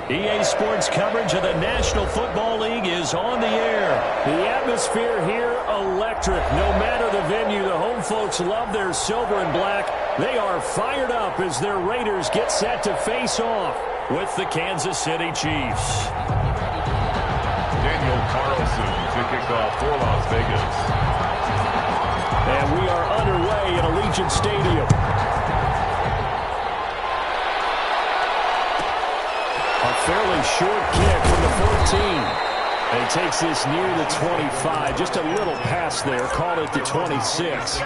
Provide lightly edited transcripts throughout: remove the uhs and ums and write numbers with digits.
EA Sports coverage of the National Football League is on the air. The atmosphere here, electric. No matter the venue, the home folks love their silver and black. They are fired up as their Raiders get set to face off with the Kansas City Chiefs. Daniel Carlson to kick off for Las Vegas. And we are underway at Allegiant Stadium. A fairly short kick from the 14. And he takes this near the 25. Just a little pass there. Call it the 26.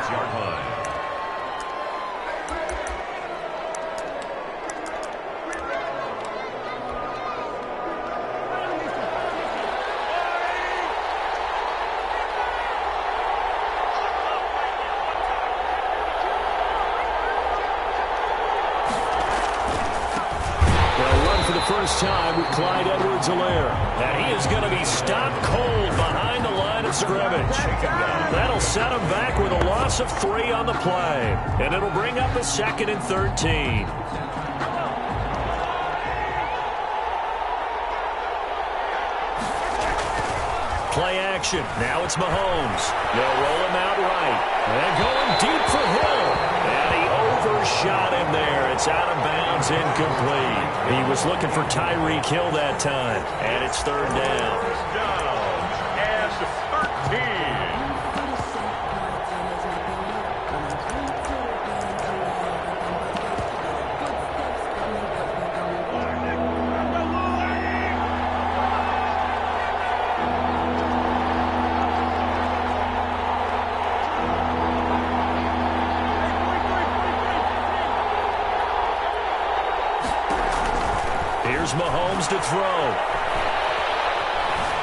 First time with Clyde Edwards-Helaire. And he is going to be stopped cold behind the line of scrimmage. That'll set him back with a loss of 3 on the play. And it'll bring up a 2nd and 13. Play action. Now it's Mahomes. They'll roll him out right. And going deep for Hill. And he overshot him there. It's out of bounds, incomplete. He was looking for Tyreek Hill that time. And it's 3rd down. And 13. Here's Mahomes to throw.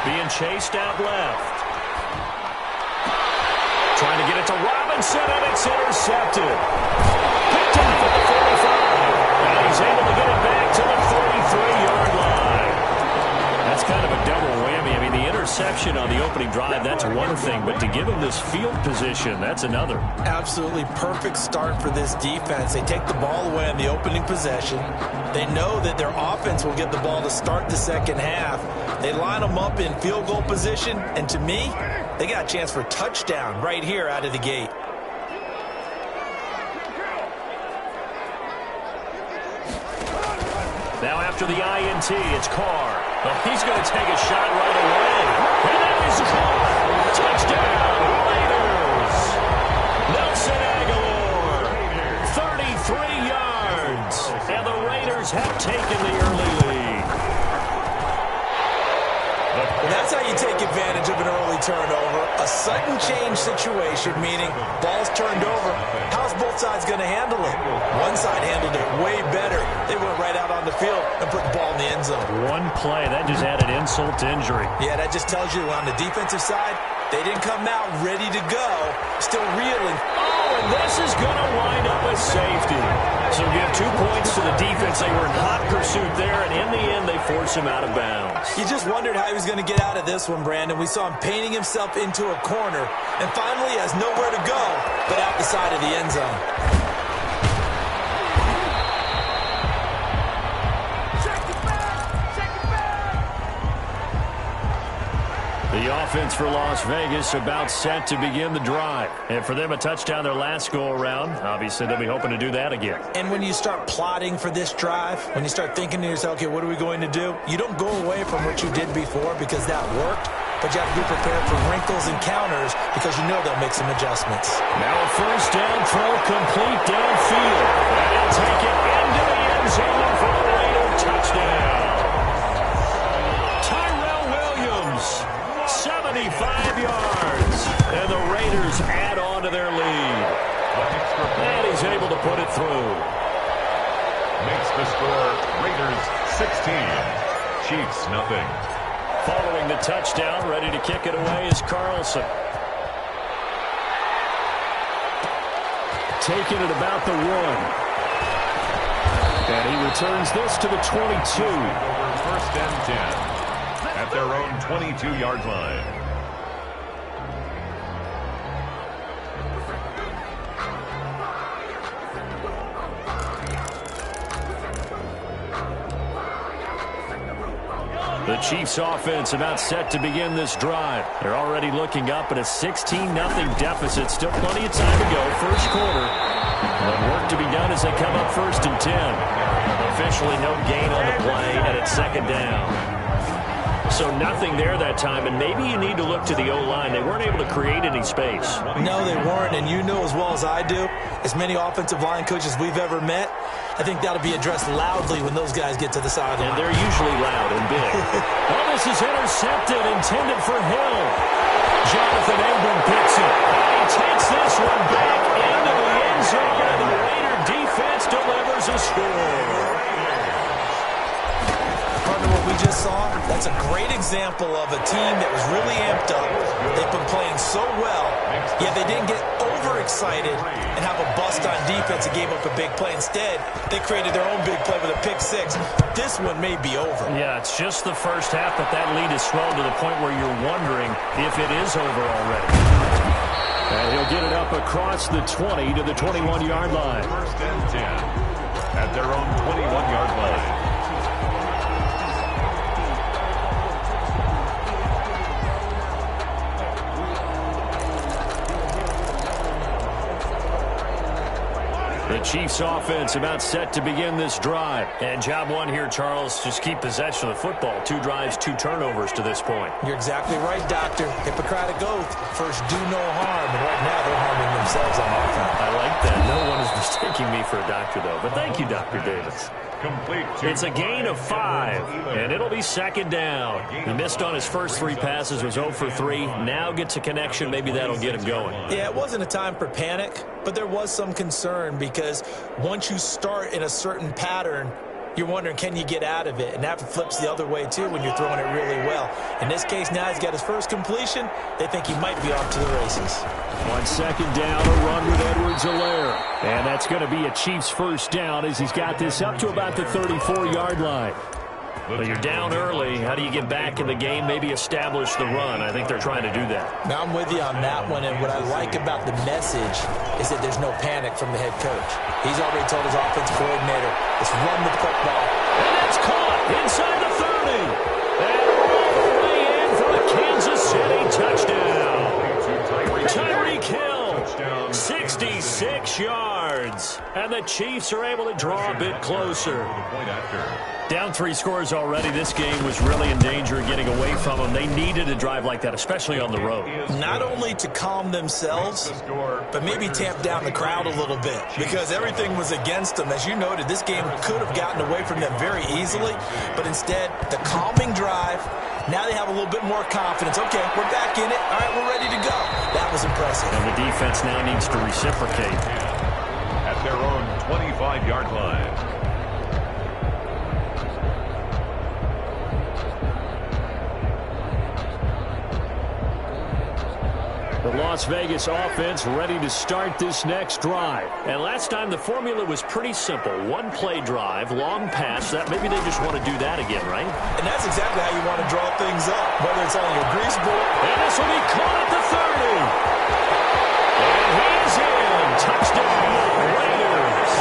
Being chased out left. Trying to get it to Robinson, and it's intercepted. Picked off at the 45. And he's able to get it back to the 33-yard line. That's kind of a double whammy. I mean, the interception on the opening drive, that's one thing. But to give him this field position, that's another. Absolutely perfect start for this defense. They take the ball away on the opening possession. They know that their offense will get the ball to start the second half. They line them up in field goal position, and to me, they got a chance for a touchdown right here out of the gate. Now after the INT, it's Carr. Well, he's going to take a shot right away. And that is caught. Touchdown, Raiders. Nelson Aguilar, 33 yards. And the Raiders have taken the early lead. That's how you take advantage of an early turnover. A sudden change situation, meaning ball's turned over. How's both sides going to handle it? One side handled it way better. They went right out on the field and put the ball in the end zone. One play, that just added insult to injury. Yeah, that just tells you on the defensive side, they didn't come out ready to go. Still reeling. Oh, and this is going to wind up as safety. So give 2 points to the defense. They were in hot pursuit there, and in the end, they force him out of bounds. You just wondered how he was going to get out of this one, Brandon. We saw him painting himself into a corner, and finally has nowhere to go but out the side of the end zone. The offense for Las Vegas about set to begin the drive. And for them, a touchdown their last go-around. Obviously, they'll be hoping to do that again. And when you start plotting for this drive, when you start thinking to yourself, okay, what are we going to do? You don't go away from what you did before because that worked. But you have to be prepared for wrinkles and counters because you know they'll make some adjustments. Now a first down throw complete downfield. And he'll take it into the end zone for a Raider touchdown. Tyrell Williams, 75 yards. And the Raiders add on to their lead. And he's able to put it through. Makes the score Raiders 16, Chiefs nothing. Following the touchdown, ready to kick it away is Carlson. Taking it about the 1. And he returns this to the 22. Over 1st and 10 at their own 22-yard line. The Chiefs offense about set to begin this drive. They're already looking up at a 16-0 deficit. Still plenty of time to go. First quarter. But work to be done as they come up 1st and 10. Officially no gain on the play, and it's 2nd down. So nothing there that time, and maybe you need to look to the O-line. They weren't able to create any space. No, they weren't, and you know as well as I do, as many offensive line coaches we've ever met, I think that'll be addressed loudly when those guys get to the sideline. And they're usually loud and big. Oh, this is intercepted, intended for Hill. Jonathan Ingram picks it. And he takes this one back into the end zone, and the Raider defense delivers a score. What we just saw, that's a great example of a team that was really amped up. They've been playing so well, yet they didn't get overexcited and have a bust on defense and gave up a big play. Instead, they created their own big play with a pick six. This one may be over. Yeah, it's just the first half, but that lead is swelled to the point where you're wondering if it is over already. And he'll get it up across the 20 to the 21-yard line. 1st and 10 at their own 21-yard line. The Chiefs offense about set to begin this drive. And job one here, Charles, just keep possession of the football. 2 drives, 2 turnovers to this point. You're exactly right, Doctor. Hippocratic oath. First, do no harm. And right now, they're harming themselves on offense. I like that. No one is mistaking me for a doctor, though. But thank you, Dr. Davis. Complete. It's a gain of 5, and it'll be 2nd down. He missed on his first 3 passes, was 0 for 3. Now gets a connection. Maybe that'll get him going. Yeah, it wasn't a time for panic, but there was some concern because once you start in a certain pattern, you're wondering, can you get out of it? And that flips the other way, too, when you're throwing it really well. In this case, now he's got his first completion. They think he might be off to the races. 1 second down, a run with Edwards-Helaire. And that's going to be a Chiefs first down as he's got this up to about the 34-yard line. But you're down early. How do you get back in the game, maybe establish the run? I think they're trying to do that. Now, I'm with you on that one, and what I like about the message is that there's no panic from the head coach. He's already told his offensive coordinator, let's run the football. And that's caught inside the 30. And all the way in for the Kansas City touchdown. Tyreek Hill, 66 yards. And the Chiefs are able to draw a bit closer. Down 3 scores already. This game was really in danger of getting away from them. They needed a drive like that, especially on the road. Not only to calm themselves, but maybe tamp down the crowd a little bit because everything was against them. As you noted, this game could have gotten away from them very easily, but instead, the calming drive, now they have a little bit more confidence. Okay, we're back in it. All right, we're ready to go. That was impressive. And the defense now needs to reciprocate. At their own 25-yard line. The Las Vegas offense ready to start this next drive. And last time the formula was pretty simple. 1-play drive, long pass. That maybe they just want to do that again, right? And that's exactly how you want to draw things up, whether it's on your grease board. And this will be caught at the 30. And he's in. Touchdown, Raiders.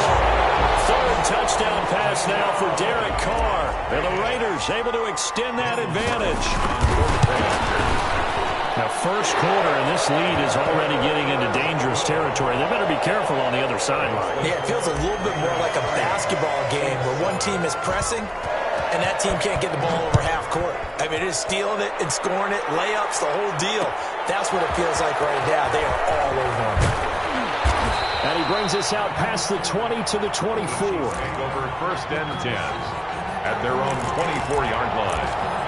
3rd touchdown pass now for Derek Carr. And the Raiders able to extend that advantage. Now, first quarter, and this lead is already getting into dangerous territory. They better be careful on the other sideline. Yeah, it feels a little bit more like a basketball game where one team is pressing and that team can't get the ball over half court. I mean, it is stealing it and scoring it, layups, the whole deal. That's what it feels like right now. They are all over them. And he brings us out past the 20 to the 24. Over 1st and 10 at their own 24-yard line.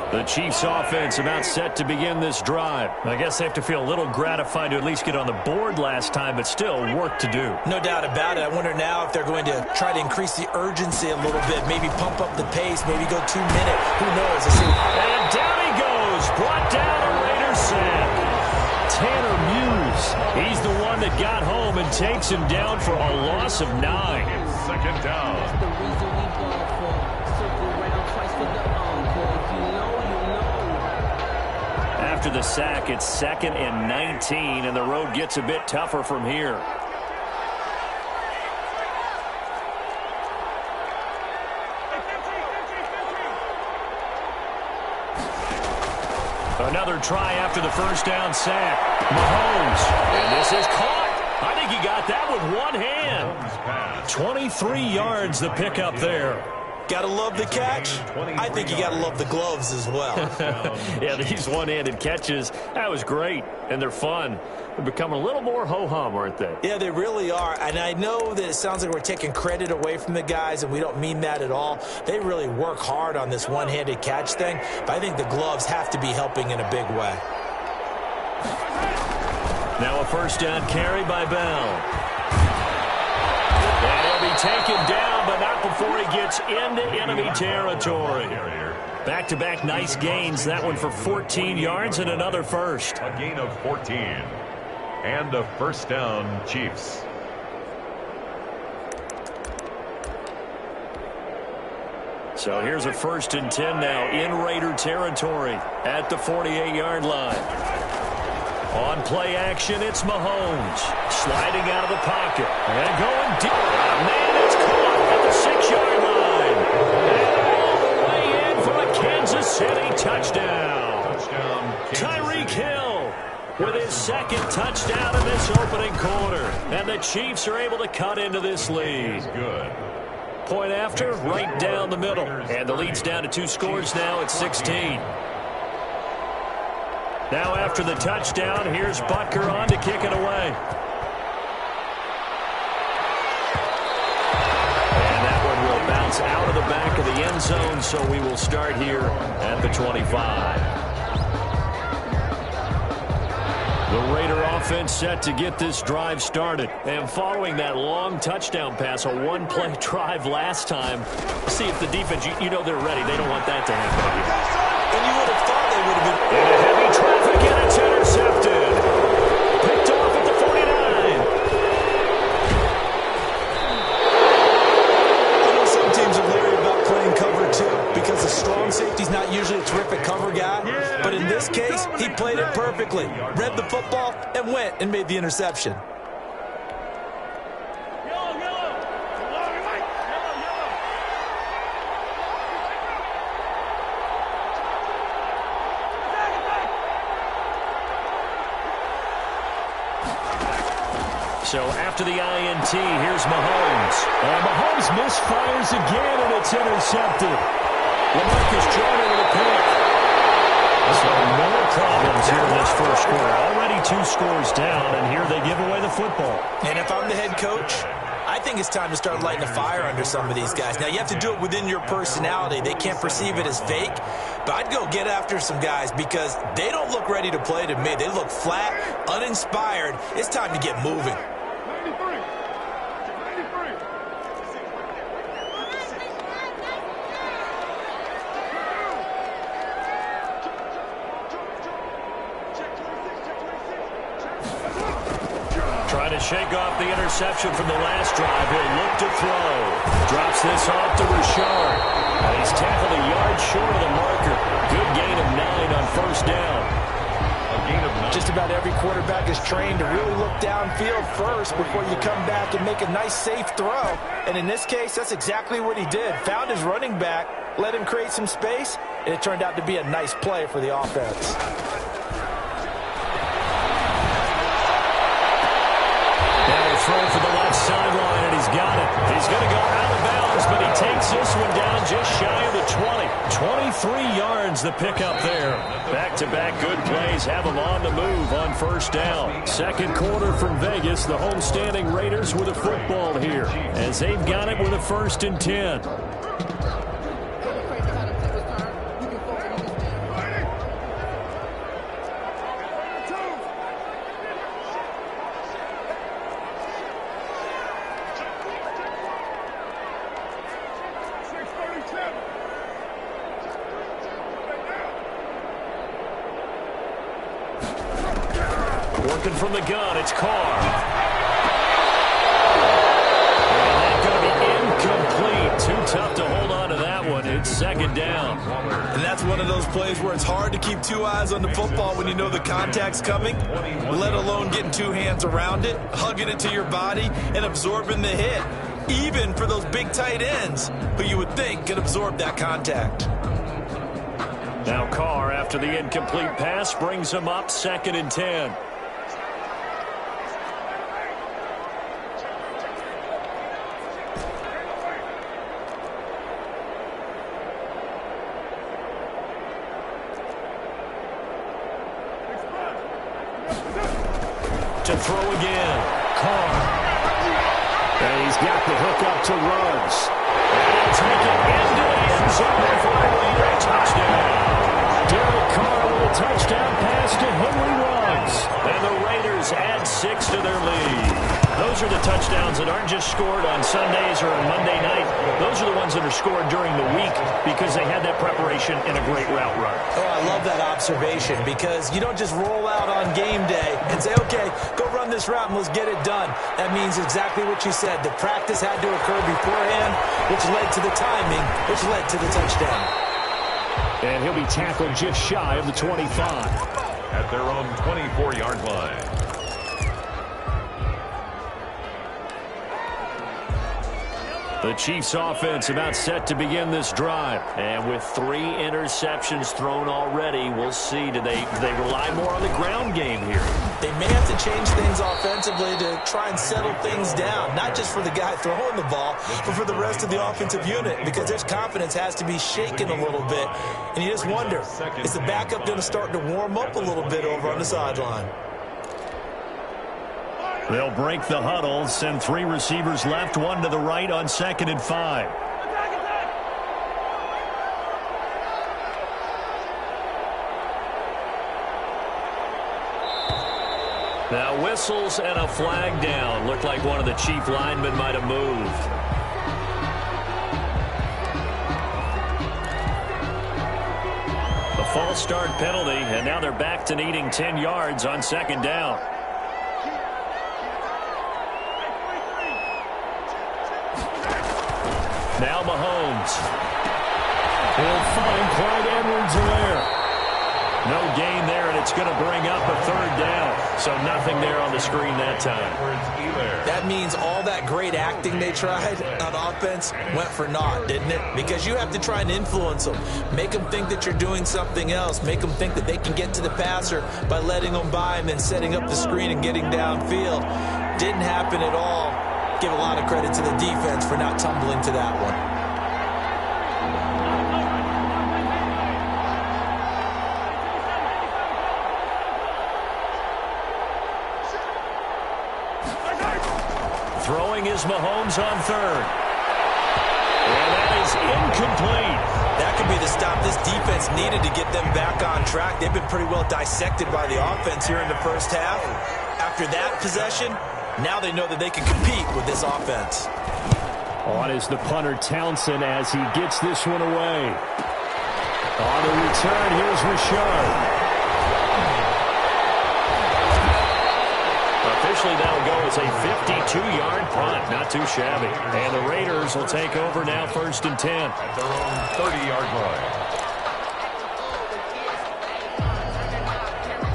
The Chiefs offense about set to begin this drive. I guess they have to feel a little gratified to at least get on the board last time, but still work to do. No doubt about it. I wonder now if they're going to try to increase the urgency a little bit, maybe pump up the pace, maybe go 2-minute. Who knows? And down he goes. Brought down a Raiders sack. Tanner Muse. He's the one that got home and takes him down for a loss of 9. 2nd down. after the sack, it's 2nd and 19, and the road gets a bit tougher from here. Another try after the first down sack. Mahomes, and this is caught. I think he got that with one hand. 23 yards the pickup there. Gotta love the catch. I think you gotta love the gloves as well. Yeah, these one-handed catches, that was great, and they're fun. They're becoming a little more ho-hum, aren't they? Yeah, they really are, and I know that it sounds like we're taking credit away from the guys, and we don't mean that at all. They really work hard on this one-handed catch thing, but I think the gloves have to be helping in a big way. Now a first down carry by Bell. And he'll be taken down, but not before he gets into enemy territory. Back-to-back nice gains. That one for 14 yards and another first. A gain of 14. And a first down, Chiefs. So here's a 1st and 10 now in Raider territory at the 48-yard line. On play action, it's Mahomes. Sliding out of the pocket. And going deep. Man, it's caught at the 6-yard line. And all the way in for a Kansas City touchdown. Tyreek Hill with his 2nd touchdown in this opening quarter. And the Chiefs are able to cut into this lead. Good. Point after, right down the middle. And the lead's down to 2 scores now at 16. Now after the touchdown, here's Butker on to kick it away. And that one will bounce out of the back of the end zone, so we will start here at the 25. The Raider offense set to get this drive started. And following that long touchdown pass, a one-play drive last time, see if the defense, you know they're ready. They don't want that to happen again. And you would have thought they would have been... Into heavy traffic, and it's intercepted. Picked off at the 49. I know some teams are leery about playing cover 2 because the strong safety's not usually a terrific cover guy. But in this case, he played it perfectly. Read the football and went and made the interception. So after the INT, here's Mahomes. And Mahomes misfires again, and it's intercepted. LaMarcus Joyner with a pick. So no problems here in this first quarter. Already 2 scores down, and here they give away the football. And if I'm the head coach, I think it's time to start lighting a fire under some of these guys. Now, you have to do it within your personality. They can't perceive it as fake. But I'd go get after some guys because they don't look ready to play to me. They look flat, uninspired. It's time to get moving. Trying to shake off the interception from the last drive. He'll look to throw. Drops this off to Rashard. And he's tackled a yard short of the marker. Good gain of 9 on first down. A gain of 9. Just about every quarterback is trained to really look downfield first before you come back and make a nice, safe throw. And in this case, that's exactly what he did. Found his running back, let him create some space, and it turned out to be a nice play for the offense. Throw for the left sideline, and he's got it. He's going to go out of bounds, but he takes this one down just shy of the 20. 23 yards the pickup there. Back-to-back good plays have him on the move on first down. Second quarter from Vegas, the homestanding Raiders with a football here, as they've got it with a 1st and 10. Working from the gun, it's Carr. And that's going to be incomplete. Too tough to hold on to that one. It's second down. And that's one of those plays where it's hard to keep two eyes on the football when you know the contact's coming, let alone getting two hands around it, hugging it to your body, and absorbing the hit, even for those big tight ends who you would think could absorb that contact. Now Carr, after the incomplete pass, brings him up 2nd and 10. To throw again. Carr. And he's got the hook up to Ruggs. And he'll take it into the end zone for a leader touchdown. Derek Carr with a touchdown pass to Henry Ruggs. And the Raiders add 6 to their lead. Those are the touchdowns that aren't just scored on Sundays or on Monday night. Those are the ones that are scored during the week because they had that preparation and a great route run. Oh, I love that observation because you don't just roll out on game day and say, okay, go run this route and let's get it done. That means exactly what you said. The practice had to occur beforehand, which led to the timing, which led to the touchdown. And he'll be tackled just shy of the 25. At their own 24-yard line. The Chiefs offense about set to begin this drive. And with 3 interceptions thrown already, we'll see. Do they rely more on the ground game here? They may have to change things offensively to try and settle things down, not just for the guy throwing the ball, but for the rest of the offensive unit, because their confidence has to be shaken a little bit. And you just wonder, is the backup going to start to warm up a little bit over on the sideline? They'll break the huddle, send 3 receivers left, 1 to the right on 2nd and 5. Now whistles and a flag down. Looked like one of the Chief linemen might have moved. A false start penalty, and now they're back to needing 10 yards on 2nd down. Now Mahomes. He'll find Clyde Edwards-Helaire. No gain there, and it's going to bring up a 3rd down. So nothing there on the screen that time. That means all that great acting they tried on offense went for naught, didn't it? Because you have to try and influence them. Make them think that you're doing something else. Make them think that they can get to the passer by letting them by and then setting up the screen and getting downfield. Didn't happen at all. Give a lot of credit to the defense for not tumbling to that one. Throwing is Mahomes on 3rd. And that is incomplete. That could be the stop this defense needed to get them back on track. They've been pretty well dissected by the offense here in the first half. After that possession, now they know that they can compete with this offense. On is the punter Townsend as he gets this one away. On the return, here's Richard. Officially, that'll go as a 52-yard punt. Not too shabby. And the Raiders will take over now 1st and 10. At their own 30-yard line.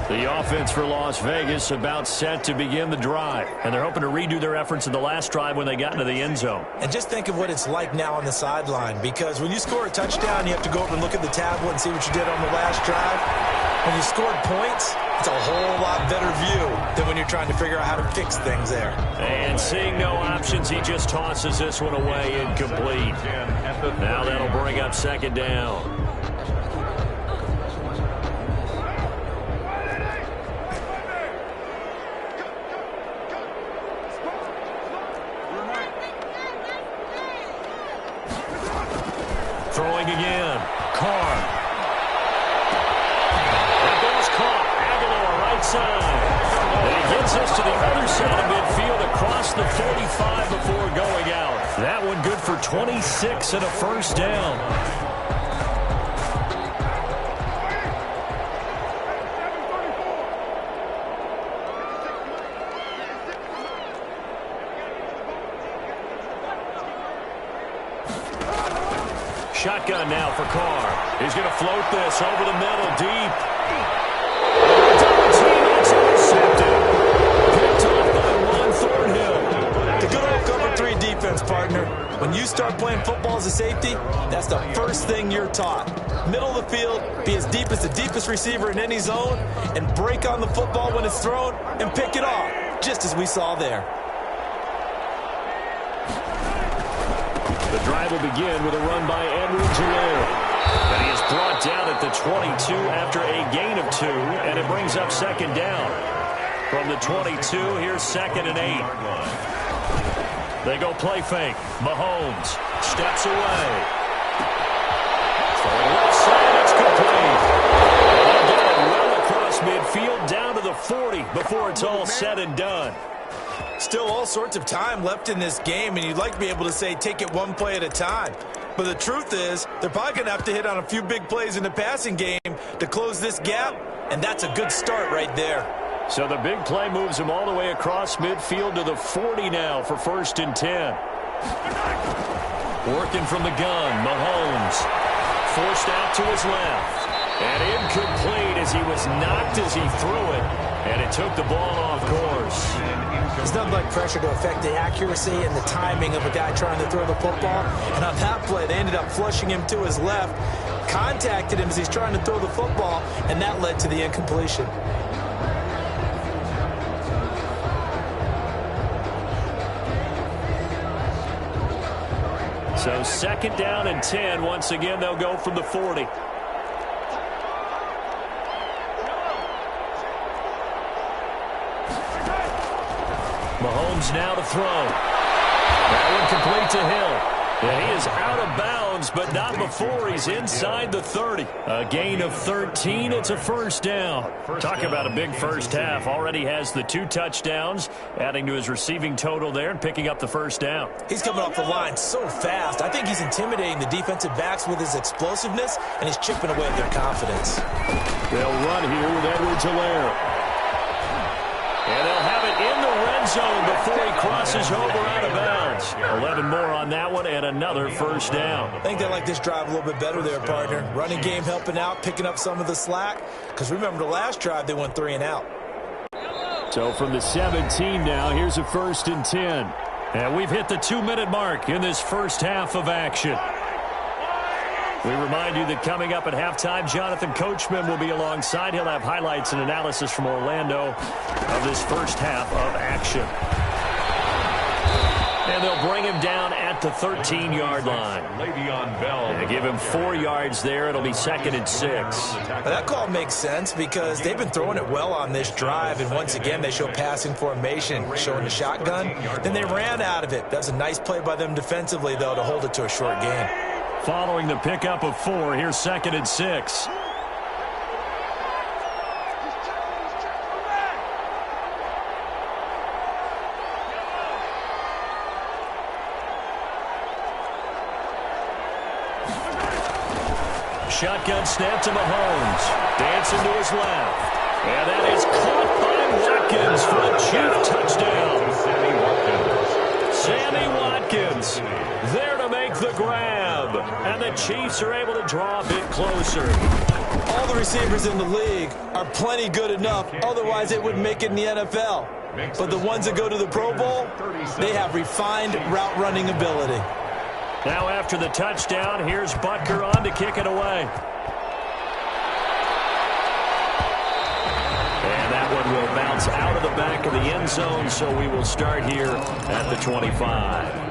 The offense for Las Vegas about set to begin the drive. And they're hoping to redo their efforts in the last drive when they got into the end zone. And just think of what it's like now on the sideline, because when you score a touchdown, you have to go over and look at the tablet and see what you did on the last drive. When you scored points, it's a whole lot better view than when you're trying to figure out how to fix things there. And seeing no options, he just tosses this one away incomplete. Now that'll bring up 2nd down. Throwing again. Carr. That ball's caught. Aguilar, right side. And he gets us to the other side of midfield across the 45 before going out. That one good for 26 and a 1st down. shotgun now for Carr. He's going to float this over the middle, deep. Double team, it's intercepted. Picked off by Juan Thornhill. The good old cover 3 defense, partner. When you start playing football as a safety, that's the first thing you're taught. Middle of the field, be as deep as the deepest receiver in any zone, and break on the football when it's thrown and pick it off, just as we saw there. The drive will begin with a run by Edwards-Helaire. And he is brought down at the 22 after a gain of 2, and it brings up second down. From the 22, here's 2nd and 8. They go play fake. Mahomes steps away. Throwing left side, it's complete. They'll get it well across midfield down to the 40 before it's all said and done. Still all sorts of time left in this game, and you'd like to be able to say take it one play at a time. But the truth is, they're probably going to have to hit on a few big plays in the passing game to close this gap, and that's a good start right there. So the big play moves him all the way across midfield to the 40 now for 1st and 10. Working from the gun, Mahomes forced out to his left. And incomplete as he was knocked as he threw it. And it took the ball off course. There's nothing like pressure to affect the accuracy and the timing of a guy trying to throw the football. And on that play, they ended up flushing him to his left, contacted him as he's trying to throw the football, and that led to the incompletion. So 2nd down and 10. Once again, they'll go from the 40. Mahomes now to throw. That one complete to Hill. And he is out of bounds, but not before he's inside the 30. A gain of 13. It's a 1st down. Talk about a big first half. Already has the 2 touchdowns, adding to his receiving total there and picking up the 1st down. He's coming off the line so fast. I think he's intimidating the defensive backs with his explosiveness, and he's chipping away at their confidence. They'll run here with Edwards-Helaire. And they'll have it in the red zone before he crosses over out of bounds. 11 more on that one and another 1st down. I think they like this drive a little bit better there, partner. Running game helping out, picking up some of the slack. Because remember, the last drive, they went 3 and out. So from the 17 now, here's a 1st and 10. And we've hit the 2-minute mark in this first half of action. We remind you that coming up at halftime, Jonathan Coachman will be alongside. He'll have highlights and analysis from Orlando of this first half of action. And they'll bring him down at the 13-yard line. They give him 4 yards there. It'll be 2nd and 6. Now, that call makes sense because they've been throwing it well on this drive, and once again they show passing formation, showing the shotgun. Then they ran out of it. That was a nice play by them defensively, though, to hold it to a short game. Following the pickup of 4, here's 2nd and 6. Shotgun snap to Mahomes. Dancing to his left. And that is caught by Watkins for a Chief touchdown. Sammy Watkins there to make the grab. And the Chiefs are able to draw a bit closer. All the receivers in the league are plenty good enough. Otherwise, they wouldn't make it in the NFL. But the ones that go to the Pro Bowl, they have refined route running ability. Now after the touchdown, here's Butker on to kick it away. And that one will bounce out of the back of the end zone, so we will start here at the 25.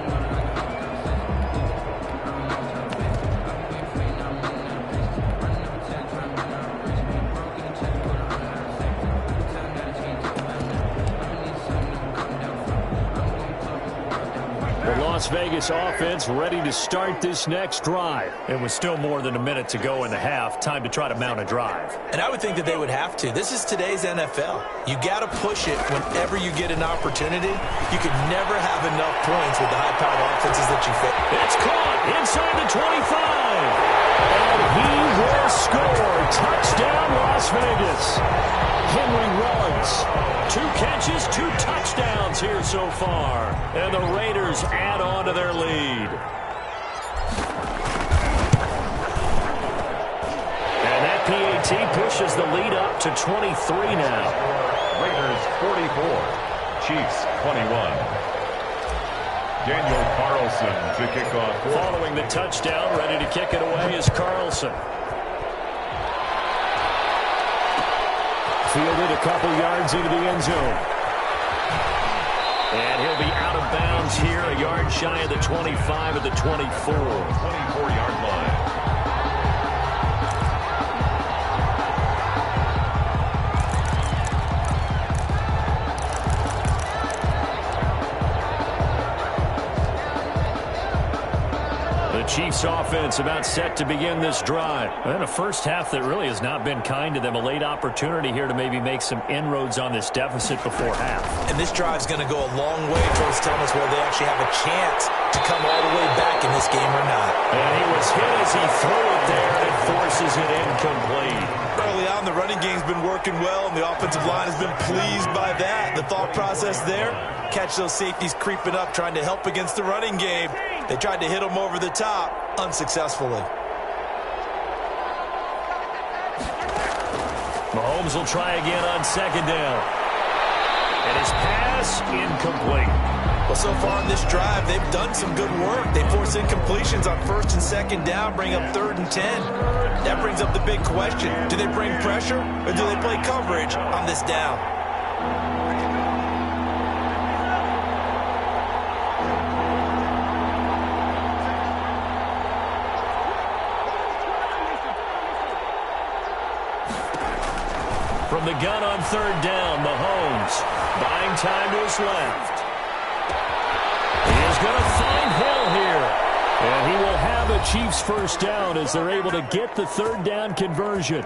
Las Vegas offense ready to start this next drive. And with still more than a minute to go in the half, time to try to mount a drive. And I would think that they would have to. This is today's NFL. You got to push it whenever you get an opportunity. You can never have enough points with the high-powered offenses that you face. It's caught inside the 25. And he will score. Touchdown, Las Vegas. Henry runs. 2 catches, 2 touchdowns here so far. And the Raiders add on to their lead. he pushes the lead up to 23 now. Raiders 44, Chiefs 21. Daniel Carlson to kick off. Following the touchdown, ready to kick it away is Carlson. Fielded a couple yards into the end zone. And he'll be out of bounds here, a yard shy of the 25 at the 24. 24-yard line. The Chiefs offense about set to begin this drive. And a first half that really has not been kind to them. A late opportunity here to maybe make some inroads on this deficit before half. And this drive's going to go a long way towards telling us whether they actually have a chance to come all the way back in this game or not. And he was hit as he threw it there and forces it incomplete. Early on, the running game's been working well, and the offensive line has been pleased by that. The thought process there, catch those safeties creeping up, trying to help against the running game. They tried to hit him over the top, unsuccessfully. Mahomes will try again on second down. And his pass incomplete. Well, so far in this drive, they've done some good work. They force incompletions on first and second down, bring up 3rd and 10. That brings up the big question. Do they bring pressure, or do they play coverage on this down? From the gun on 3rd down, Mahomes buying time to his left. He is going to find Hill here. And he will have a Chiefs first down as they're able to get the 3rd down conversion.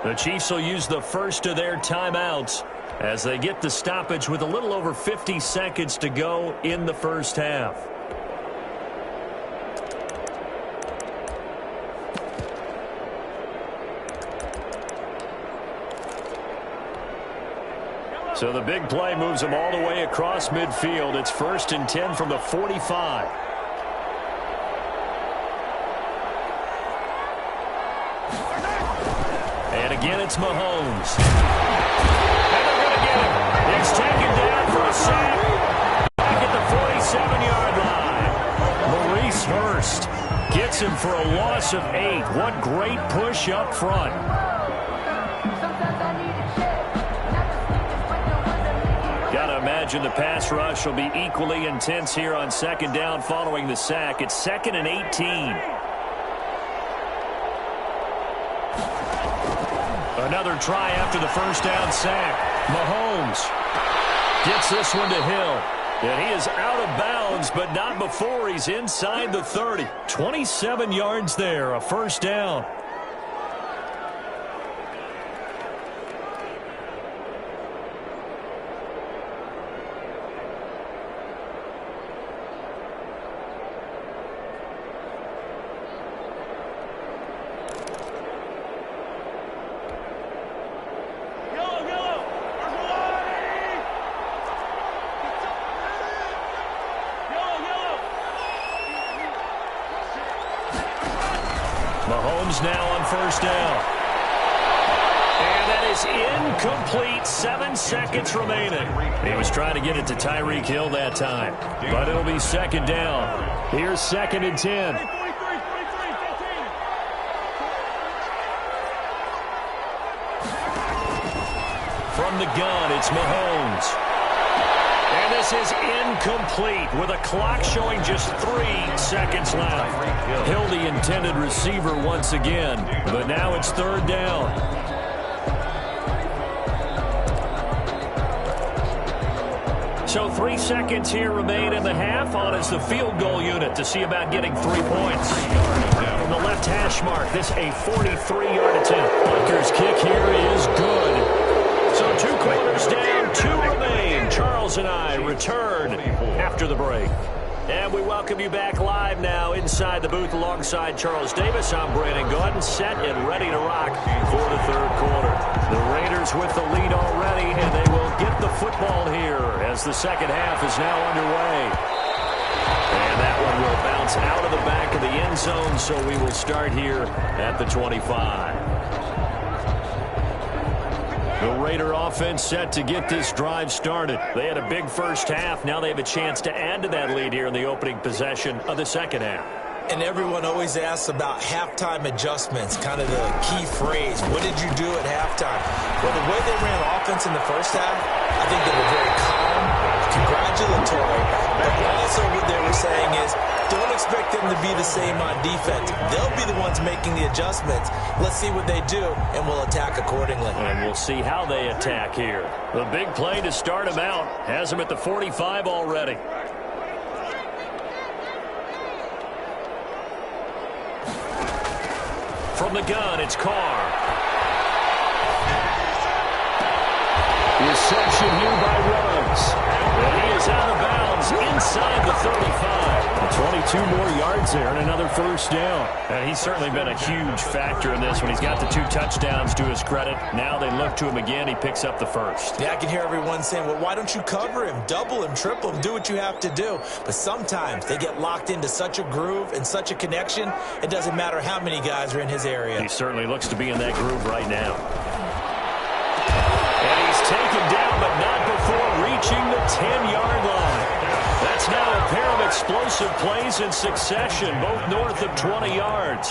The Chiefs will use the first of their timeouts as they get the stoppage with a little over 50 seconds to go in the first half. So the big play moves them all the way across midfield. It's 1st and 10 from the 45. And again, it's Mahomes. And they're going to get him. He's taken down for a sack. Back at the 47-yard line. Maurice Hurst gets him for a loss of 8. What great push up front. Imagine the pass rush will be equally intense here on second down following the sack. It's 2nd and 18. Another try after the first down sack. Mahomes gets this one to Hill. And he is out of bounds, but not before he's inside the 30. 27 yards there, a first down. Mahomes now on first down. And that is incomplete. 7 seconds remaining. He was trying to get it to Tyreek Hill that time. But it'll be second down. Here's 2nd and 10. From the gun, it's Mahomes. And this is incomplete with a clock showing just 3 seconds left. Hill, the intended receiver once again, but now it's 3rd down. So 3 seconds here remain in the half. On is the field goal unit to see about getting 3 points. From the left hash mark, this a 43-yard attempt. Butker's kick here is good. So 2 quarters down, 2 remain. Charles and I return after the break. And we welcome you back live now inside the booth alongside Charles Davis. I'm Brandon Gordon, set and ready to rock for the 3rd quarter. The Raiders with the lead already, and they will get the football here as the second half is now underway. And that one will bounce out of the back of the end zone, so we will start here at the 25. The Raider offense set to get this drive started. They had a big first half. Now they have a chance to add to that lead here in the opening possession of the second half. And everyone always asks about halftime adjustments, kind of the key phrase. What did you do at halftime? Well, the way they ran offense in the first half, I think they were very calm, congratulatory, but also what they were saying is don't expect them to be the same on defense. They'll be the ones making the adjustments. Let's see what they do, and we'll attack accordingly. And we'll see how they attack here. The big play to start them out has them at the 45 already. From the gun, it's Carr. Reception here by Ruggs. And he is out of bounds inside the 35. 22 more yards there and another first down. And he's certainly been a huge factor in this when he's got the 2 touchdowns to his credit. Now they look to him again. He picks up the first. Yeah, I can hear everyone saying, well, why don't you cover him, double him, triple him, do what you have to do. But sometimes they get locked into such a groove and such a connection, it doesn't matter how many guys are in his area. He certainly looks to be in that groove right now. And he's taken down, but not before reaching the 10-yard line. That's now a pair of explosive plays in succession, both north of 20 yards.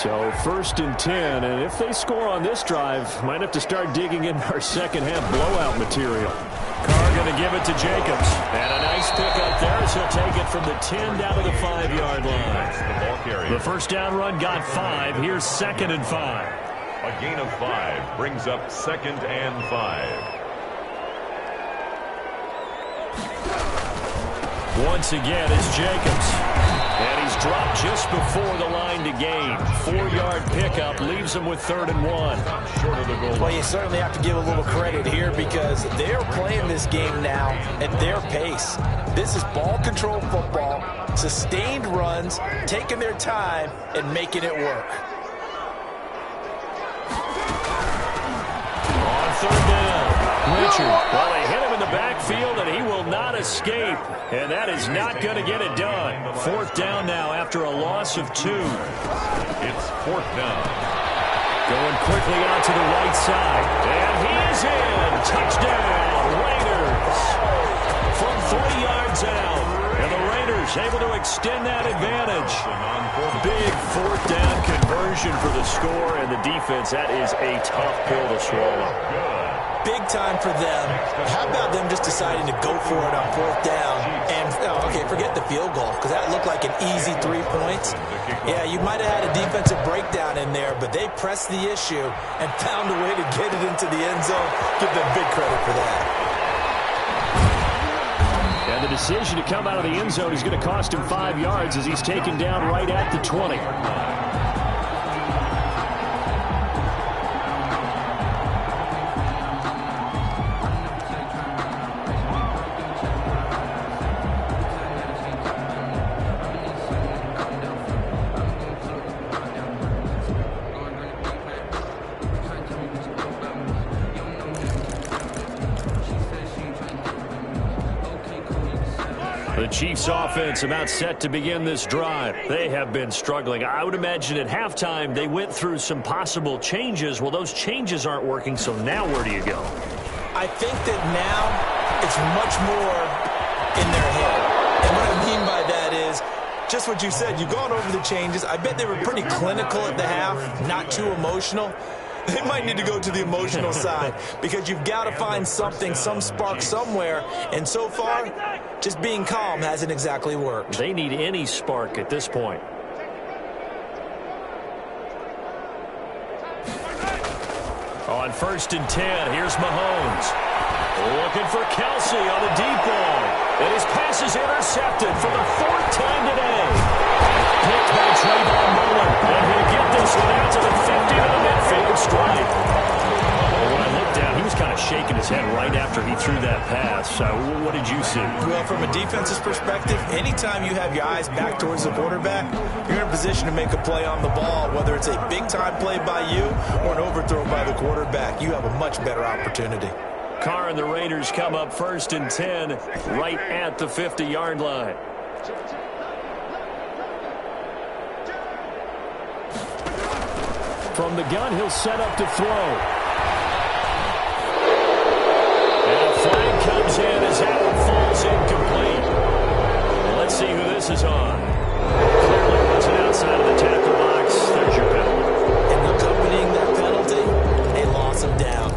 So first and 10, and if they score on this drive, might have to start digging in our second half blowout material. Carr going to give it to Jacobs. And a nice pickup there as he'll take it from the 10 down to the 5-yard line. The first down run got 5. Here's 2nd and 5. A gain of 5 brings up 2nd and 5. Once again is Jacobs. And he's dropped just before the line to gain. 4-yard pickup leaves him with 3rd and 1. Short of the goal. Well, you certainly have to give a little credit here because they're playing this game now at their pace. This is ball control football, sustained runs, taking their time, and making it work. On 3rd down, Richard. Well, they hit him in the backfield, and he will not escape. And that is not going to get it done. 4th down now after a loss of 2. It's 4th down. Going quickly out to the right side. And he is in. Touchdown, Raiders. From 40 yards out. And the Raiders able to extend that advantage. Big 4th down conversion for the score. And the defense, that is a tough pill to swallow. Big time for them. How about them just deciding to go for it on 4th down? And, okay, forget the field goal, because that looked like an easy 3 points. Yeah, you might have had a defensive breakdown in there, but they pressed the issue and found a way to get it into the end zone. Give them big credit for that. And the decision to come out of the end zone is going to cost him 5 yards as he's taken down right at the 20. The Chiefs offense about set to begin this drive. They have been struggling. I would imagine at halftime they went through some possible changes. Well, those changes aren't working, so now where do you go? I think that now it's much more in their head. And what I mean by that is just what you said. You've gone over the changes. I bet they were pretty clinical at the half, not too emotional. They might need to go to the emotional side because you've got to find something, some spark somewhere. And so far, just being calm hasn't exactly worked. They need any spark at this point. On 1st and 10, here's Mahomes. Looking for Kelsey on the deep ball. And his pass is intercepted for the 4th time today. Picked by Trayvon Mullen. And he'll get this one out to the 50 to the midfield stripe. Well, when I looked down, he was kind of shaking his head right after he threw that pass. So what did you see? Well, from a defense's perspective, anytime you have your eyes back towards the quarterback, you're in a position to make a play on the ball, whether it's a big-time play by you or an overthrow by the quarterback. You have a much better opportunity. Carr and the Raiders come up 1st and 10 right at the 50-yard line. From the gun, he'll set up to throw. And a flag comes in as that one falls incomplete. Well, let's see who this is on. Clearly wasn't outside of the tackle box. There's your penalty. And accompanying that penalty, a loss of down.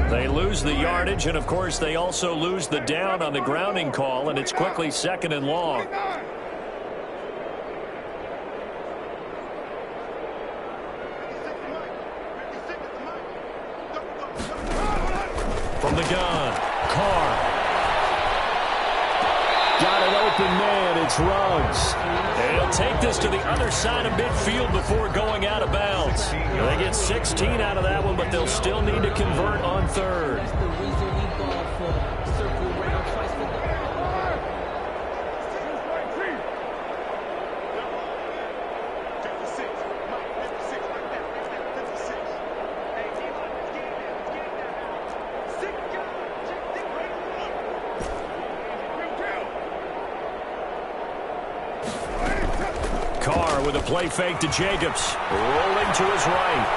They lose the yardage, and of course they also lose the down on the grounding call, and it's quickly 2nd and long. From the gun, Carr. Got an open man, it's Ruggs. And he'll take this to the other side of midfield before going out of bounds. They get 16 out of that one, but they'll still need to convert on 3rd. Carr with a play fake to Jacobs. Rolling to his right.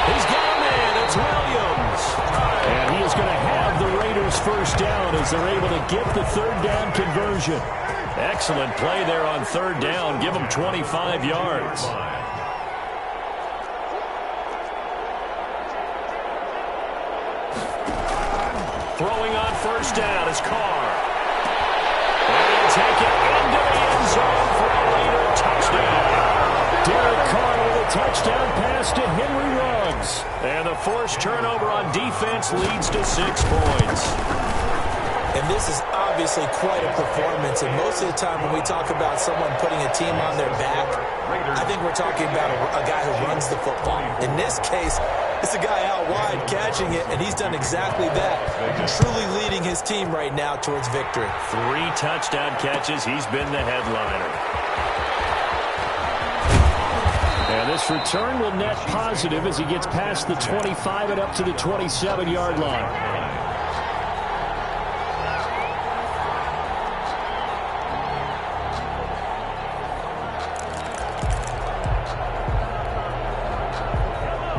He's got a man. It's Williams. And he is going to have the Raiders first down as they're able to get the 3rd down conversion. Excellent play there on 3rd down. Give them 25 yards. Throwing on 1st down is Carr. Take it into the end zone for a Raider touchdown. Derek Carr with a touchdown pass to Henry Ruggs. And the forced turnover on defense leads to 6 points. And this is obviously quite a performance. And most of the time when we talk about someone putting a team on their back, I think we're talking about a guy who runs the football. In this case, it's a guy out wide catching it, and he's done exactly that. Truly leading his team right now towards victory. 3 touchdown catches. He's been the headliner. And this return will net positive as he gets past the 25 and up to the 27-yard line.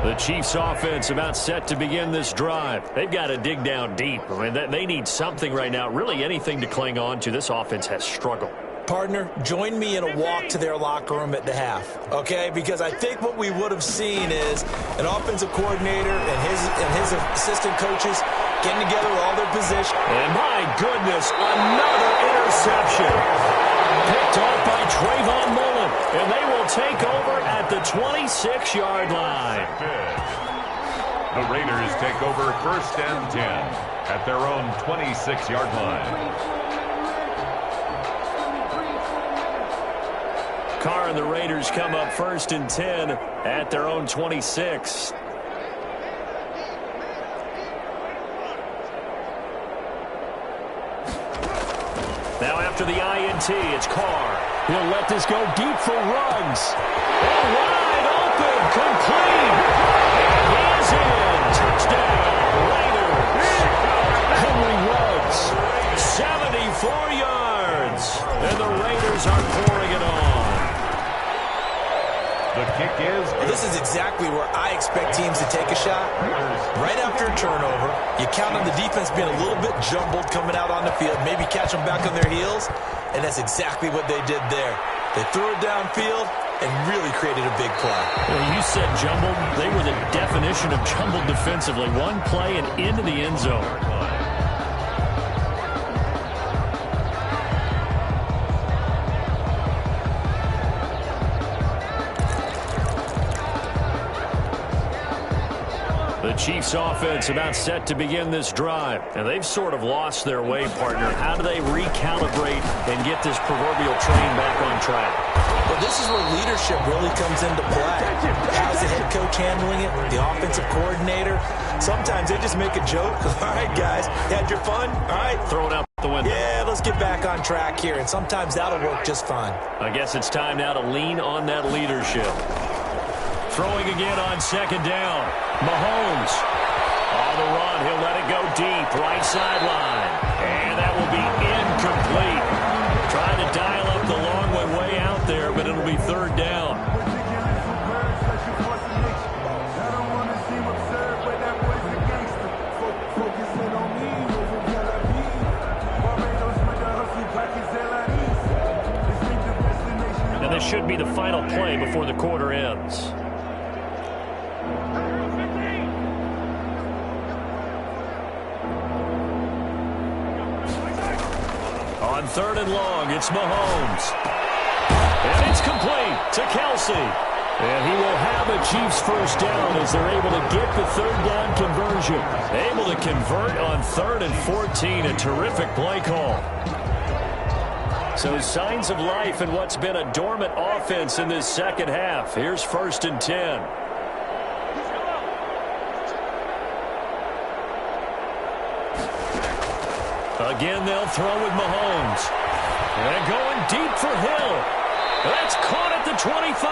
The Chiefs offense about set to begin this drive. They've got to dig down deep. I mean, they need something right now, really anything to cling on to. This offense has struggled. Partner, join me in a walk to their locker room at the half, okay? Because I think what we would have seen is an offensive coordinator and his assistant coaches getting together with all their positions. And my goodness, another interception. Picked off by Trayvon Mullen, and they will take over at the 26-yard line. The Raiders take over 1st and 10 at their own 26-yard line. Carr and the Raiders come up 1st and 10 at their own 26. Now after the INT, it's Carr. He'll let this go deep for Ruggs. And wide open, complete. And he is in. Touchdown, Raiders. Henry Ruggs, 74 yards. And the Raiders are pouring it on. The kick is good. This is exactly where I expect teams to take a shot. Right after a turnover, you count on the defense being a little bit jumbled coming out on the field, maybe catch them back on their heels, and that's exactly what they did there. They threw it downfield and really created a big play. Well, you said jumbled. They were the definition of jumbled defensively. One play and into the end zone. The Chiefs offense about set to begin this drive. And they've sort of lost their way, partner. How do they recalibrate and get this proverbial train back on track? Well, this is where leadership really comes into play. How's the head coach handling it? The offensive coordinator? Sometimes they just make a joke. All right, guys, you had your fun? All right, throw it out. the window. Yeah, let's get back on track here, and sometimes that'll work just fine. I guess it's time now to lean on that leadership. Throwing again on second down. Mahomes on the run. He'll let it go deep, right sideline. And that will be incomplete. Trying to dial up the long way out there, but it'll be third down. And this should be the final play before the quarter ends. On third and long, it's Mahomes. And it's complete to Kelsey. And he will have a Chiefs first down as they're able to get the third down conversion. Able to convert on 3rd and 14. A terrific play call. So signs of life in what's been a dormant offense in this second half. Here's 1st and 10. Again, they'll throw with Mahomes. And going deep for Hill. That's caught at the 25.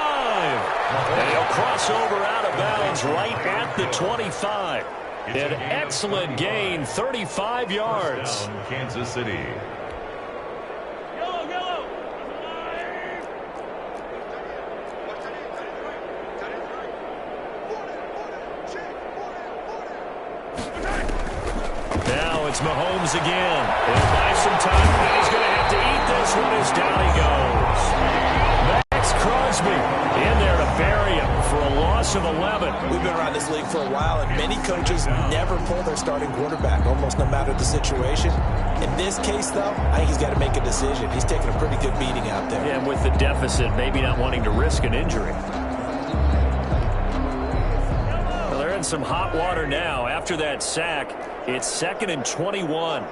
And he'll cross over out of bounds right at the 25. An excellent gain, 35 yards. Kansas City. Now it's Mahomes again. He'll buy some time, and he's going to have to eat this one as down he goes. Max Crosby in there to bury him for a loss of 11. We've been around this league for a while, and many coaches never pull their starting quarterback, almost no matter the situation. In this case, though, I think he's got to make a decision. He's taking a pretty good beating out there. Yeah, and with the deficit, maybe not wanting to risk an injury. Well, they're in some hot water now. After that sack, it's 2nd and 21.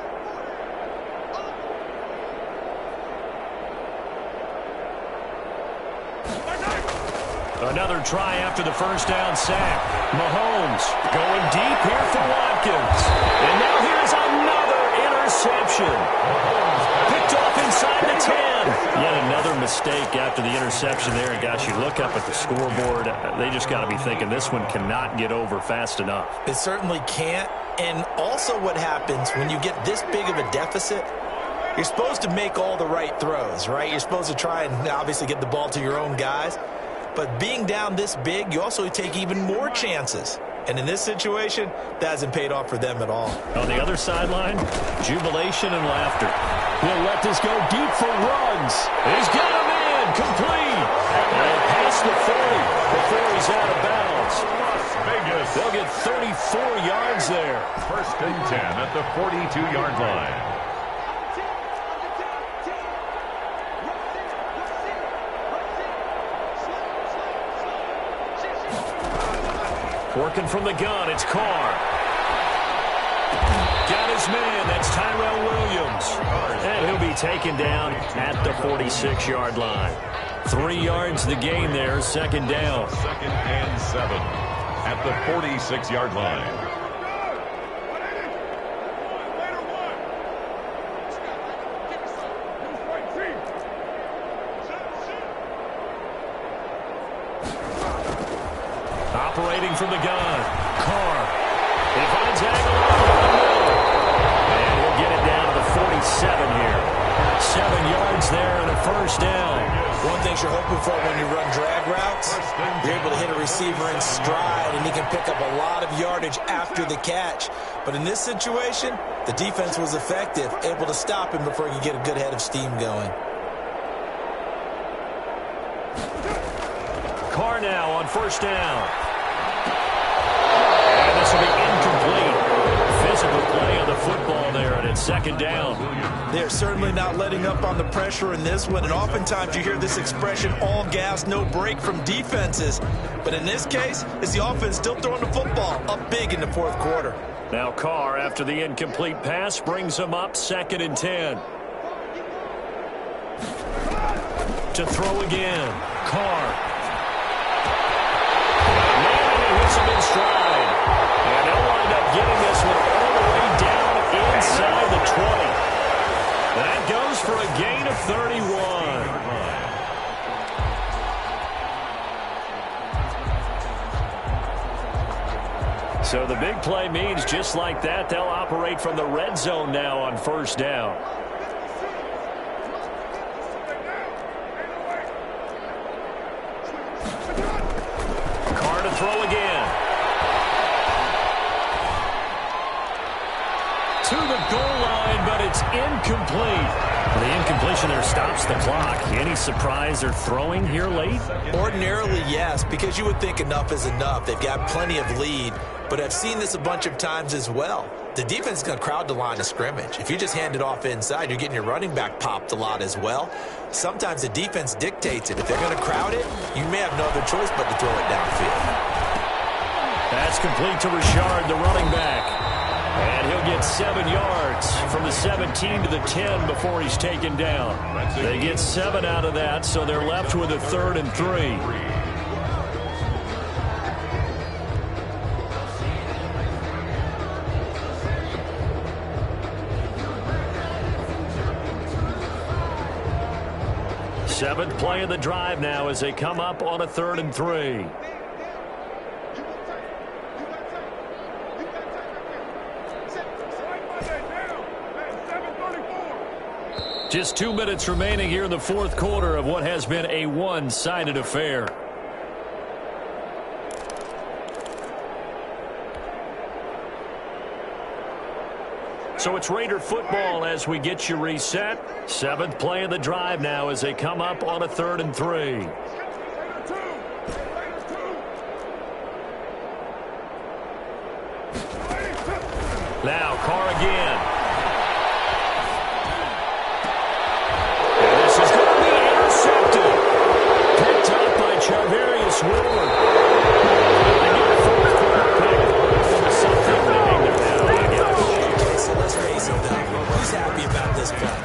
Another try after the first down sack. Mahomes going deep here for Watkins. And now here's another interception. Picked off inside the 10. Yet another mistake after the interception there. And gosh, you look up at the scoreboard, they just got to be thinking this one cannot get over fast enough. It certainly can't. And also what happens when you get this big of a deficit, you're supposed to make all the right throws, right? You're supposed to try and obviously get the ball to your own guys. But being down this big, you also take even more chances. And in this situation, that hasn't paid off for them at all. On the other sideline, jubilation and laughter. He'll let this go deep for runs. He's got a man complete. And past the 40 before he's out of bounds. Vegas. They'll get 34 yards there. 1st and 10 at the 42-yard line. Working from the gun, it's Carr. Got his man, that's Tyrell Williams. And he'll be taken down at the 46-yard line. 3 yards the gain there, 2nd down. 2nd and 7 at the 46-yard line. Operating from the gun, Carr. He finds Aguilar. And he'll get it down to the 47 here. 7 yards there and a first down. One thing you're hoping for when you run drag routes, you're able to hit a receiver in stride, and he can pick up a lot of yardage after the catch. But in this situation, the defense was effective, able to stop him before he could get a good head of steam going. Carr now on first down. And this will be incomplete. Physical play on the football there, and it's 2nd down. They're certainly not letting up on the pressure in this one, and oftentimes you hear this expression, all gas, no break from defenses. But in this case, it's the offense still throwing the football up big in the 4th quarter. Now Carr, after the incomplete pass, brings him up 2nd and 10. To throw again, Carr. Hits him in stride. And they'll wind up getting this one all the way down inside the 20. of 31. So the big play means just like that, they'll operate from the red zone now on first down. Carr to throw again. To the goal line, but it's incomplete. The incompletion there stops the clock. Any surprise they're throwing here late? Ordinarily, yes, because you would think enough is enough. They've got plenty of lead, but I've seen this a bunch of times as well. The defense is going to crowd the line of scrimmage. If you just hand it off inside, you're getting your running back popped a lot as well. Sometimes the defense dictates it. If they're going to crowd it, you may have no other choice but to throw it downfield. That's complete to Richard, the running back. And he'll get 7 yards from the 17 to the 10 before he's taken down. They get 7 out of that, so they're left with a 3rd and 3. Seventh play of the drive now as they come up on a 3rd and 3. Just 2 minutes remaining here in the fourth quarter of what has been a one-sided affair. So it's Raider football as we get you reset. Seventh play of the drive now as they come up on a 3rd and 3. Now Carr again. And this is going to be intercepted. Picked up by Charvarius Ward. So let's face it, though. Who's happy about this play?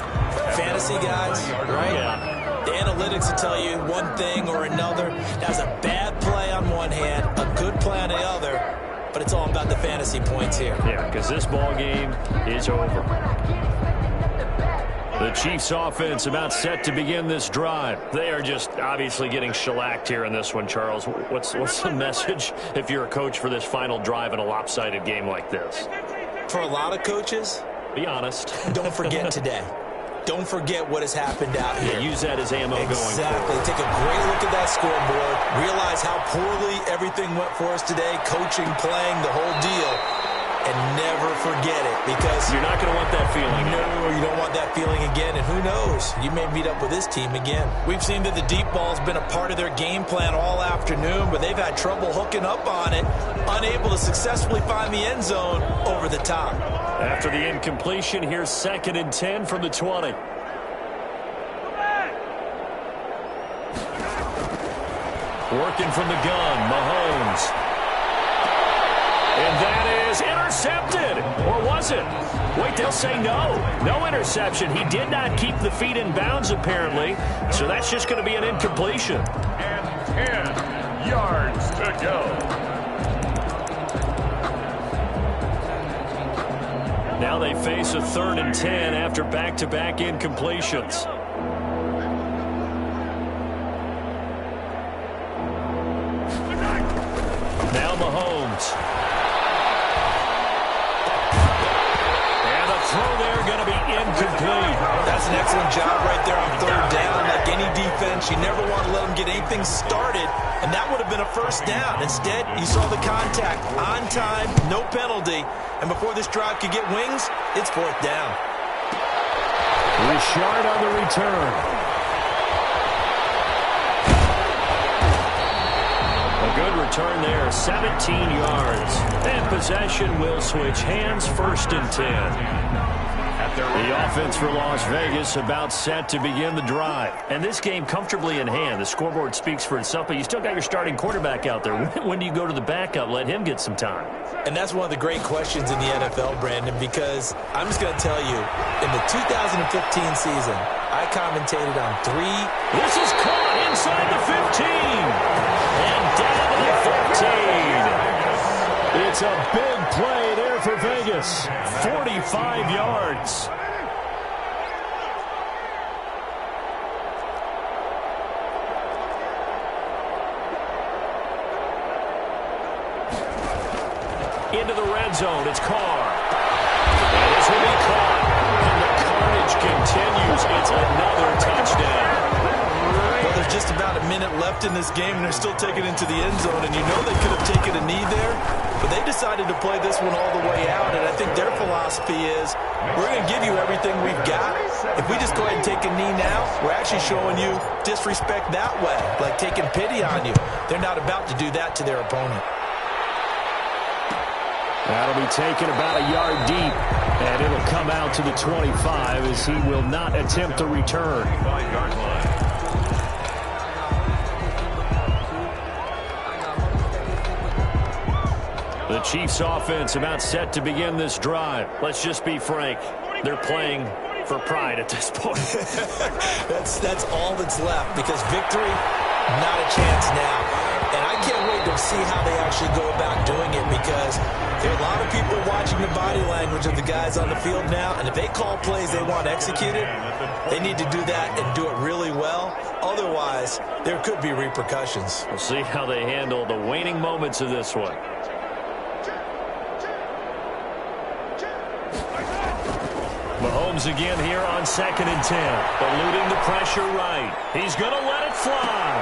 Fantasy guys, right? Yeah. The analytics will tell you one thing or another. That's a bad play on one hand, a good play on the other. But it's all about the fantasy points here. Yeah, because this ball game is over. The Chiefs offense about set to begin this drive. They are just obviously getting shellacked here in this one, Charles. What's the message if you're a coach for this final drive in a lopsided game like this? For a lot of coaches, be honest. Don't forget today. Don't forget what has happened out here. Yeah, use that as ammo going forward. Exactly. Take a great look at that scoreboard. Realize how poorly everything went for us today. Coaching, playing, the whole deal. And never forget it, because you're not going to want that feeling. No, you don't want that feeling again. And who knows? You may meet up with this team again. We've seen that the deep ball's been a part of their game plan all afternoon, but they've had trouble hooking up on it, unable to successfully find the end zone over the top. After the incompletion, here's 2nd and 10 from the 20. Working from the gun, Mahomes. And that is intercepted. Or was it? Wait, they'll say no. No interception. He did not keep the feet in bounds, apparently. So that's just going to be an incompletion. And 10 yards to go. Now they face a 3rd and 10 after back-to-back incompletions. Now Mahomes. Throw there going to be incomplete. That's an excellent job right there on 3rd down. Like any defense, you never want to let them get anything started, and that would have been a 1st down. Instead, you saw the contact on time, no penalty, and before this drive could get wings, it's 4th down. Richard on the return. A good return there, 17 yards. And possession will switch hands, 1st and 10. The offense for Las Vegas about set to begin the drive. And this game comfortably in hand. The scoreboard speaks for itself, but you still got your starting quarterback out there. When do you go to the backup? Let him get some time. And that's one of the great questions in the NFL, Brandon, because I'm just going to tell you, in the 2015 season, I commentated on 3. This is caught inside the 15. And down to the 15. It's a big play there for Vegas. 45 yards. into the red zone. It's Carr. And this will be caught. And the carnage continues. It's another touchdown. Well, there's just about a minute left in this game, and they're still taking it into the end zone. And you know they could have taken a knee there, but they decided to play this one all the way out. And I think their philosophy is, we're going to give you everything we've got. If we just go ahead and take a knee now, we're actually showing you disrespect that way, like taking pity on you. They're not about to do that to their opponent. That'll be taken about a yard deep, and it'll come out to the 25 as he will not attempt to return. 5-yard line. The Chiefs offense about set to begin this drive. Let's just be frank. They're playing for pride at this point. That's all that's left, because victory, not a chance now. And I can't wait to see how they actually go about doing it, because there are a lot of people watching the body language of the guys on the field now, and if they call plays they want executed, they need to do that and do it really well. Otherwise, there could be repercussions. We'll see how they handle the waning moments of this one. Mahomes again here on 2nd and 10. Eluding the pressure right. He's going to let it fly.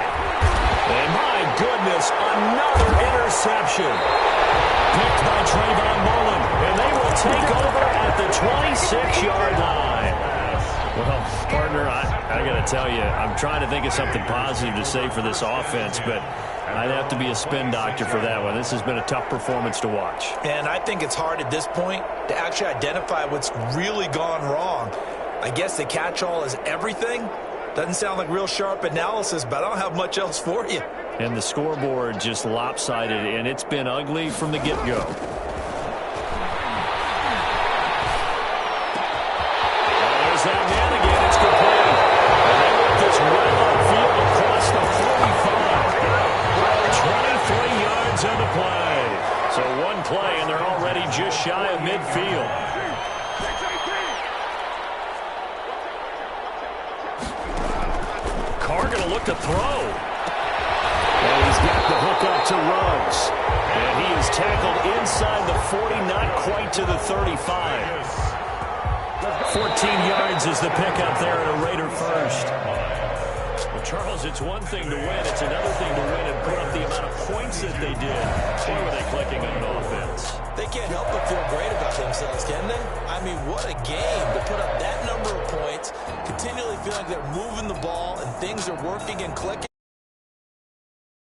And my goodness, another interception. Picked by Trayvon Mullen. And they will take over at the 26-yard line. Well, partner, I got to tell you, I'm trying to think of something positive to say for this offense, but I'd have to be a spin doctor for that one. This has been a tough performance to watch. And I think it's hard at this point to actually identify what's really gone wrong. I guess the catch-all is everything. Doesn't sound like real sharp analysis, but I don't have much else for you. And the scoreboard just lopsided, and it's been ugly from the get-go. There's that man again. It's complete. And they want this right upfield across the 45. 23 yards on the play. So one play, and they're already just shy of midfield. Carr going to look to throw. And he's got the hook up to Ruggs. And he is tackled inside the 40, not quite to the 35. 14 yards is the pickup there at a Raider first. Well, Charles, it's one thing to win. It's another thing to win and put up the amount of points that they did. Boy, were they clicking on offense. They can't help but feel great about themselves, can they? I mean, what a game to put up that number of points, continually feel like they're moving the ball and things are working and clicking.